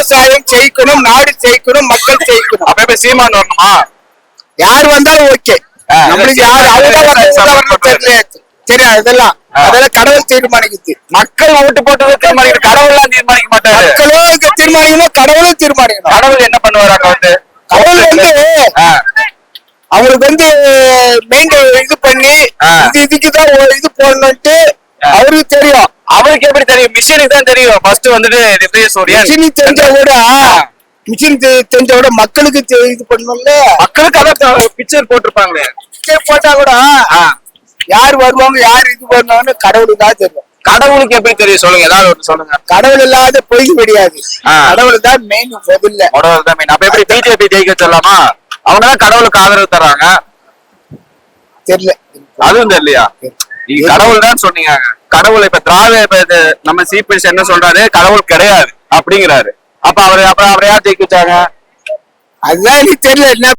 விவசாயம் ஜெயிக்கணும், நாடு ஜெயிக்கணும், மக்கள் ஜெயிக்கணும். அப்ப சீமான் வரணுமா? யார் வந்தாலும் ஓகே. நம்மளுக்கு யாரு தெரியாது. அதெல்லாம் கடவுள் தீர்மானிக்குது. மக்கள் ஓட்டு போட்டதை தீர்மானிக்கணும், கடவுள் எல்லாம் தீர்மானிக்க மாட்டாரு. மக்களும் இங்க தீர்மானிக்கணும், கடவுளும் தீர்மானிக்கணும். கடவுள் என்ன பண்ணுவாரு அங்க வந்து? கடவுள் அவருக்கு மெயின் இது பண்ணி இதுக்குதான் இது போடணும்ட்டு அவருக்கு தெரியும். அவருக்கு எப்படி தெரியும்? மிஷினுக்கு தான் தெரியும். ஃபர்ஸ்ட் வந்துட்டு மிஷின் தெரிஞ்ச விட தெரிஞ்ச விட மக்களுக்கு இது பண்ணணும்ல. மக்களுக்கு அதான் பிக்சர் போட்டிருப்பாங்களே. பிக்சர் போட்டா கூட யார் வருவாங்க, யார் இது பண்ணுவாங்கன்னு கடவுளுக்கு தான் தெரியும். கடவுளுக்கு எப்படி தெரியும் சொல்லுங்க, ஏதாவது ஒன்று சொல்லுங்க. கடவுள் இல்லாத பொய் கிடையாது. கடவுள் தான் மெயின். கடவுள் தான் மெயின். அப்ப எப்படி பிஜேபி ஜெயிக்க சொல்லலாமா? அவங்கதான் கடவுளுக்கு ஆதரவு தர்றாங்க. தெரியல, அதுவும் தெரியலையா? நீங்க கடவுள் தான் சொன்னீங்க. கடவுள் இப்ப திராவிட நம்ம சிபிஎஸ் என்ன சொல்றாரு? கடவுள் கிடையாது அப்படிங்கிறாரு. அப்ப அவரை யார் ஜெயிக்க வச்சாங்க? அதுதான் தெரியல. என்ன